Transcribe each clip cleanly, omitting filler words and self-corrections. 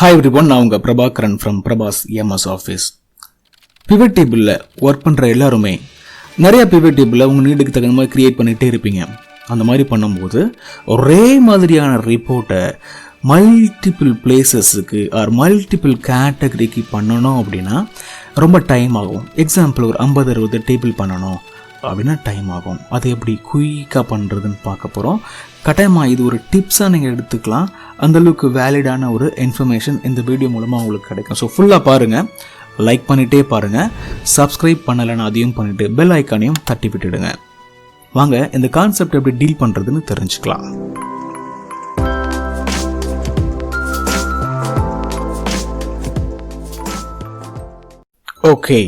Hi everyone, நான் உங்க Prabhakaran from Prabas MSOffice. Pivot table work பண்ற எல்லாருமே நிறைய pivot table உங்க நீடுக்கு தகுந்த மாதிரி கிரியேட் பண்ணிட்டே இருப்பீங்க. அந்த மாதிரி பண்ணும்போது ஒரே மாதிரியான ரிப்போர்ட்டை மல்டிபிள் பிளேசஸ்க்கு ஆர் மல்டிபிள் கேட்டகரிக்கு பண்ணணும் அப்படின்னா ரொம்ப டைம் ஆகும். எக்ஸாம்பிள் ஒரு 50-60 டேபிள் பண்ணணும் அப்படின்னா டைம் ஆகும். அது எப்படி குயிக்காக பண்ணுறதுன்னு பார்க்க போகிறோம். கட்டாயமாக இது ஒரு டிப்ஸாக நீங்கள் எடுத்துக்கலாம். அந்தளவுக்கு வேலிடான ஒரு இன்ஃபர்மேஷன் இந்த வீடியோ மூலமாக உங்களுக்கு கிடைக்கும். ஸோ ஃபுல்லாக பாருங்கள், லைக் பண்ணிகிட்டே பாருங்கள், சப்ஸ்கிரைப் பண்ணலைன்னா அதையும் பண்ணிவிட்டு பெல் ஐக்கானையும் தட்டி விட்டுடுங்க. வாங்க இந்த கான்செப்ட் எப்படி டீல் பண்ணுறதுன்னு தெரிஞ்சுக்கலாம். ஓகே,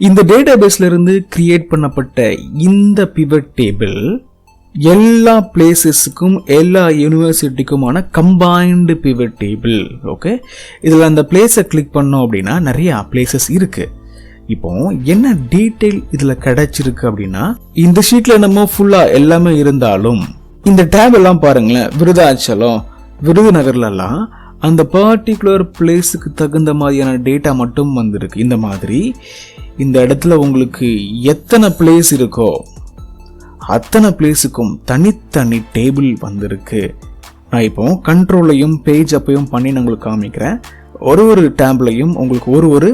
இந்த டேட்டாபேஸ்ல இருந்து கிரியேட் பண்ணப்பட்ட இந்த பிவட் டேபிள் எல்லா பிளேசஸுக்கும் எல்லா யூனிவர்சிட்டிக்குமான கம்பைன்டு பிவட் டேபிள். ஓகே, இதில் அந்த பிளேஸை கிளிக் பண்ணோம் அப்படின்னா நிறைய பிளேசஸ் இருக்கு. இப்போ என்ன டீட்டெயில் இதில் கிடைச்சிருக்கு அப்படின்னா, இந்த ஷீட்ல நம்ம ஃபுல்லா எல்லாமே இருந்தாலும் இந்த டேப் எல்லாம் பாருங்களேன், விருதாச்சலம் விருதுநகர்லாம் அந்த பர்டிகுலர் பிளேஸுக்கு தகுந்த மாதிரியான டேட்டா மட்டும் வந்திருக்கு. இந்த மாதிரி இந்த இடத்துல உங்களுக்கு எத்தனை பிளேஸ் இருக்கோ அத்தனை பிளேஸுக்கும் தனித்தனி டேபிள் வந்திருக்கு. நான் இப்போ கண்ட்ரோலையும் பேஜ் அப்பையும் பண்ணி நான் உங்களுக்கு காமிக்கிறேன். ஒரு டேப்லையும் உங்களுக்கு ஒரு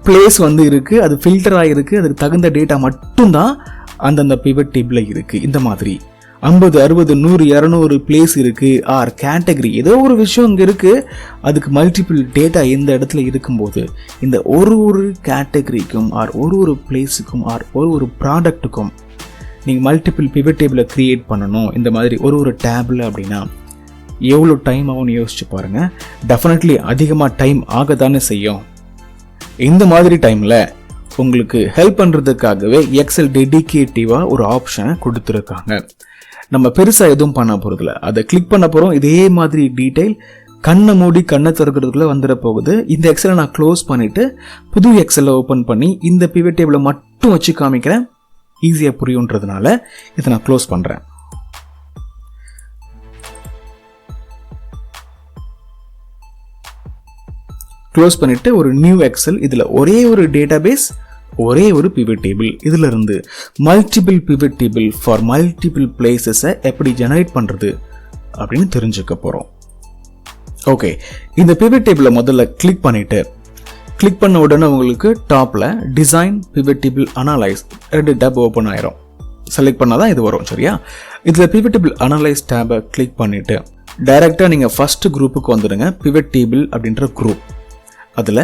பிளேஸ் இருக்கு, அது ஃபில்டர் ஆகிருக்கு, அதுக்கு தகுந்த டேட்டா மட்டும்தான் அந்தந்த பிவட் டேபிளில் இருக்கு. இந்த மாதிரி 50, 60, 100, 200 பிளேஸ் இருக்கு, ஆர் கேட்டகரி ஏதோ ஒரு விஷயம் இங்கே இருக்கு, அதுக்கு மல்டிபிள் டேட்டா இந்த இடத்துல இருக்கும்போது இந்த ஒரு கேட்டகரிக்கும் ஆர் ஒரு பிளேஸுக்கும் ஆர் ஒரு ப்ராடக்ட்டுக்கும் நீங்கள் மல்டிபிள் பிவட் டேபிளை கிரியேட் பண்ணணும் இந்த மாதிரி ஒரு டேபிள் அப்படின்னா எவ்வளோ டைம் ஆகும்னு யோசிச்சு பாருங்க. டெஃபினெட்லி அதிகமாக டைம் ஆக தானே செய்யும். இந்த மாதிரி டைமில் உங்களுக்கு ஹெல்ப் பண்ணுறதுக்காகவே எக்ஸல் டெடிகேட்டிவாக ஒரு ஆப்ஷனை கொடுத்துருக்காங்க. நம்ம பெருசாக எதுவும் பண்ண போகிறதில்ல, அதை கிளிக் பண்ண போகிறோம். இதே மாதிரி டீட்டெயில் கண்ணை மூடி கண்ணை திறக்கிறதுக்குள்ளே வந்துட போகுது. இந்த எக்ஸலை நான் க்ளோஸ் பண்ணிவிட்டு புது எக்ஸலை ஓப்பன் பண்ணி இந்த பிவட் டேபிளை மட்டும் வச்சு காமிக்கிறேன். ஈஸியாக புரியுன்றதுனால இதை நான் க்ளோஸ் பண்ணுறேன். க்ளோஸ் பண்ணிவிட்டு ஒரு நியூ எக்ஸல், இதில் ஒரே ஒரு டேட்டாபேஸ், ஒரே ஒரு பிவட் டேபிள், இதுல இருந்து multiple pivot table for multiple பிளேசஸை எப்படி ஜெனரேட் பண்றது அப்படின்னு தெரிஞ்சுக்க போறோம். ஓகே, இந்த பிவட் டேபிளை முதல்ல கிளிக் பண்ணிட்டு கிளிக் பண்ண உடனே உங்களுக்கு டாப்ல design pivot table analyse 2 tab open ஆயிரும். செலக்ட் பண்ணாதான் இது வரும், சரியா? இதுல பிவட் டேபிள் அனலைஸ் டேபை கிளிக் பண்ணிட்டு டைரக்டா நீங்க ஃபர்ஸ்ட் குரூப்புக்கு வந்துடுங்க. பிவட் டேபிள் அப்படின்ற குரூப், அதுல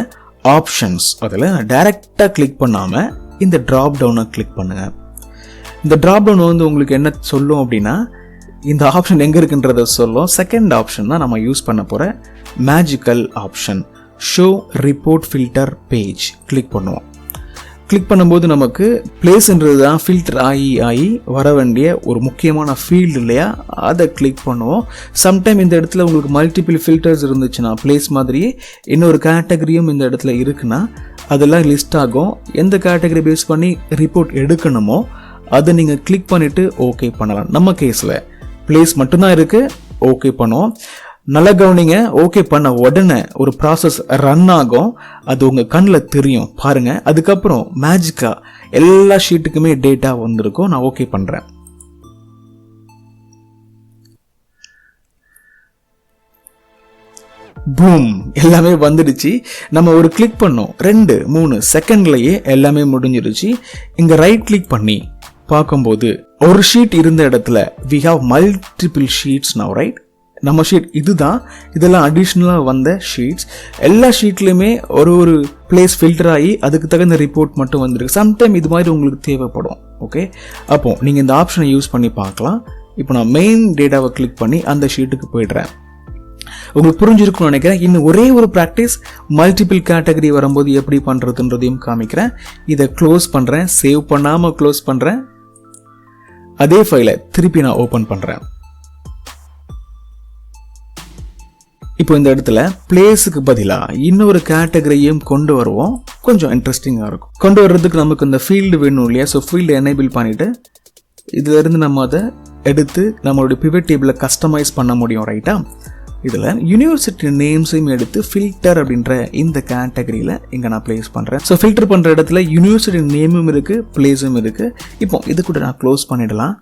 ஆப்ஷன்ஸ், அதில் டைரக்டாக கிளிக் பண்ணாமல் இந்த ட்ராப் டவுனை கிளிக் பண்ணுங்க. இந்த ட்ராப் டவுன் உங்களுக்கு என்ன சொல்லும் அப்படின்னா, இந்த ஆப்ஷன் எங்கே இருக்குன்றத சொல்லும். செகண்ட் ஆப்ஷன் தான் நம்ம யூஸ் பண்ண போகிற magical option, show report filter page. Click பண்ணுவோம். கிளிக் பண்ணும்போது நமக்கு பிளேஸ்ன்றது தான் ஃபில்டர் ஆகி வர வேண்டிய ஒரு முக்கியமான ஃபீல்டு இல்லையா, அதை கிளிக் பண்ணுவோம். சம்டைம் இந்த இடத்துல உங்களுக்கு மல்டிபிள் ஃபில்டர்ஸ் இருந்துச்சுன்னா, பிளேஸ் மாதிரியே இன்னொரு கேட்டகரியும் இந்த இடத்துல இருக்குன்னா அதெல்லாம் லிஸ்ட் ஆகும். எந்த கேட்டகரி பேஸ் பண்ணி ரிப்போர்ட் எடுக்கணுமோ அதை நீங்கள் கிளிக் பண்ணிவிட்டு ஓகே பண்ணலாம். நம்ம கேஸில் பிளேஸ் மட்டும்தான் இருக்குது, ஓகே பண்ணுவோம். நல்லா கவனிங்க, ஓகே பண்ண உடனே ஒரு ப்ராசஸ் ரன் ஆகும், அது உங்க கண்ணில் தெரியும் பாருங்க. அதுக்கப்புறம் மேஜிக்கா எல்லா ஷீட்டுக்குமே டேட்டா வந்திருக்கும். நான் ஓகே பண்றேன். பூம், எல்லாமே வந்துடுச்சு. நம்ம ஒரு கிளிக் பண்ணோம், 2-3 செகண்ட்லயே எல்லாமே முடிஞ்சிருச்சு. இங்க ரைட் கிளிக் பண்ணி பார்க்கும்போது ஒரு ஷீட் இருந்த இடத்துல we have multiple sheets now, right? நம்ம ஷீட் இதுதான், இதெல்லாம் அடிஷ்னலாக வந்த ஷீட்ஸ். எல்லா ஷீட்லையுமே ஒரு பிளேஸ் ஃபில்டர் ஆகி அதுக்கு தகுந்த ரிப்போர்ட் மட்டும் வந்திருக்கு. சம்டைம் இது மாதிரி உங்களுக்கு தேவைப்படும். ஓகே, அப்போ நீங்கள் இந்த ஆப்ஷனை யூஸ் பண்ணி பார்க்கலாம். இப்போ நான் மெயின் டேட்டாவை கிளிக் பண்ணி அந்த ஷீட்டுக்கு போயிடுறேன். உங்களுக்கு புரிஞ்சிருக்கும்னு நினைக்கிறேன். இன்னும் ஒரே ஒரு ப்ராக்டிஸ், மல்டிபிள் கேட்டகரி வரும்போது எப்படி பண்ணுறதுன்றதையும் காமிக்கிறேன். இதை க்ளோஸ் பண்ணுறேன், சேவ் பண்ணாமல் க்ளோஸ் பண்ணுறேன். அதே ஃபைலை திருப்பி நான் ஓப்பன் பண்ணுறேன். இப்போ இந்த இடத்துல பிளேஸுக்கு பதிலாக இன்னொரு கேட்டகரியும் கொண்டு வருவோம். கொஞ்சம் இன்ட்ரெஸ்டிங்காக இருக்கும். கொண்டு வர்றதுக்கு நமக்கு இந்த ஃபீல்டு வேணும் இல்லையா? ஸோ ஃபீல்டு எனேபிள் பண்ணிவிட்டு இதுலேருந்து நம்ம அதை எடுத்து நம்மளுடைய பிவட் டேபிளை கஸ்டமைஸ் பண்ண முடியும், ரைட்டா? இதில் யூனிவர்சிட்டி நேம்ஸையும் எடுத்து ஃபில்டர் அப்படின்ற இந்த கேட்டகரியில் இங்கே நான் ப்ளேஸ் பண்ணுறேன். ஸோ ஃபில்டர் பண்ணுற இடத்துல யூனிவர்சிட்டி நேமும் இருக்குது, பிளேஸும் இருக்குது. இப்போ இது கூட நான் க்ளோஸ் பண்ணிடலாம்.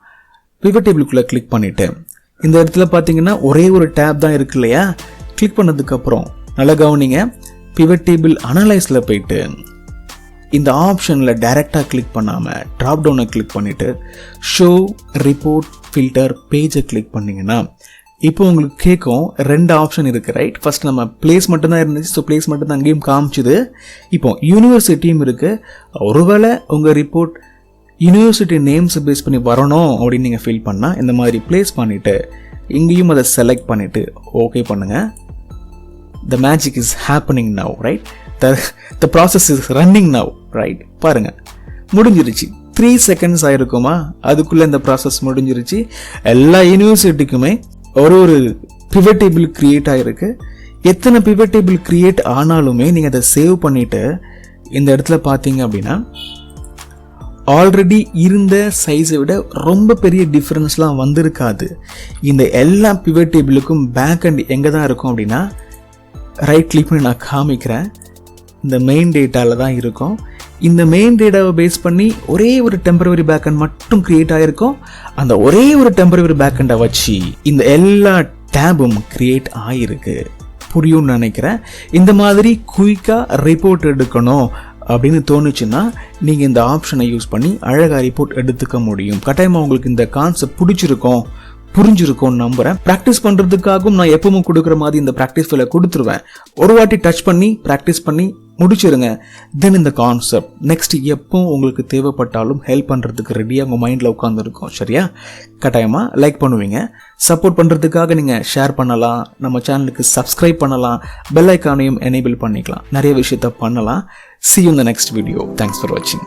பிவட் டேபிளுக்குள்ளே கிளிக் பண்ணிவிட்டு இந்த இடத்துல பார்த்தீங்கன்னா ஒரே ஒரு டேப் தான் இருக்கு இல்லையா? கிளிக் பண்ணதுக்கப்புறம் நல்லா கவனிங்க, பிவட் டேபிள் அனலைஸில் போயிட்டு இந்த ஆப்ஷனில் டைரெக்டாக கிளிக் பண்ணாமல் ட்ராப் டவுனை கிளிக் பண்ணிவிட்டு ஷோ ரிப்போர்ட் ஃபில்டர் பேஜை கிளிக் பண்ணிங்கன்னா இப்போ உங்களுக்கு கேட்கும் 2 ஆப்ஷன் இருக்குது, ரைட்? ஃபர்ஸ்ட் நம்ம பிளேஸ் மட்டும்தான் இருந்துச்சு, ஸோ பிளேஸ் மட்டும் தான் அங்கேயும் காமிச்சுது. இப்போ யூனிவர்சிட்டியும் இருக்குது. ஒருவேளை உங்கள் ரிப்போர்ட் யூனிவர்சிட்டி நேம்ஸ் பேஸ் பண்ணி வரணும் அப்படின்னு நீங்கள் ஃபீல் பண்ணால் இந்த மாதிரி பிளேஸ் பண்ணிவிட்டு இங்கேயும் அதை செலக்ட் பண்ணிவிட்டு ஓகே பண்ணுங்கள். The magic is happening now, right? The process is running now, right? பாருங்கள், முடிஞ்சிருச்சு. 3 செகண்ட்ஸ் ஆயிருக்குமா, அதுக்குள்ளே இந்த ப்ராசஸ் முடிஞ்சிருச்சு. எல்லா யூனிவர்சிட்டிக்குமே ஒரு பிவட் டேபிள் கிரியேட் ஆகிருக்கு. எத்தனை பிவட் டேபிள் கிரியேட் ஆனாலுமே நீங்கள் அதை சேவ் பண்ணிவிட்டு இந்த இடத்துல பார்த்தீங்க அப்படின்னா ஆல்ரெடி இருந்த சைஸை விட ரொம்ப பெரிய டிஃப்ரென்ஸ்லாம் வந்திருக்காது. இந்த எல்லா பிவட் டேபிளுக்கும் பேக் அண்ட் எங்கே தான் இருக்கும் அப்படின்னா ரைட் கிளிக் பண்ணி நான் காமிக்கிறேன். இந்த மெயின் டேட்டாவில் தான் இருக்கும். இந்த மெயின் டேட்டாவை பேஸ் பண்ணி ஒரே ஒரு டெம்பரவரி பேக்கெண்ட் மட்டும் கிரியேட் ஆகிருக்கும். அந்த ஒரே ஒரு டெம்பரவரி பேக்கெண்டை வச்சு இந்த எல்லா டேபும் கிரியேட் ஆகிருக்கு. புரியும்னு நினைக்கிறேன். இந்த மாதிரி குயிக்காக ரிப்போர்ட் எடுக்கணும் அப்படின்னு தோணுச்சுன்னா நீங்கள் இந்த ஆப்ஷனை யூஸ் பண்ணி அழகாக ரிப்போர்ட் எடுத்துக்க முடியும். கட்டாயமாக உங்களுக்கு இந்த கான்செப்ட் புரிஞ்சிருக்கும்னு நம்புகிறேன். ப்ராக்டிஸ் பண்ணுறதுக்காகவும் நான் எப்பவும் கொடுக்குற மாதிரி இந்த ப்ராக்டிஸ் ஃபைலை கொடுத்துருவேன். ஒரு வாட்டி டச் பண்ணி ப்ராக்டிஸ் பண்ணி முடிச்சிருங்க. தென் இந்த கான்செப்ட் நெக்ஸ்ட் எப்போ உங்களுக்கு தேவைப்பட்டாலும் ஹெல்ப் பண்ணுறதுக்கு ரெடியாக உங்கள் மைண்டில் உட்காந்துருக்கோம். சரியா? கட்டாயமாக லைக் பண்ணுவீங்க. சப்போர்ட் பண்ணுறதுக்காக நீங்கள் ஷேர் பண்ணலாம், நம்ம சேனலுக்கு சப்ஸ்கிரைப் பண்ணலாம், பெல் ஐக்கானையும் எனேபிள் பண்ணிக்கலாம், நிறைய விஷயத்த பண்ணலாம். See you in the next video. Thanks for watching.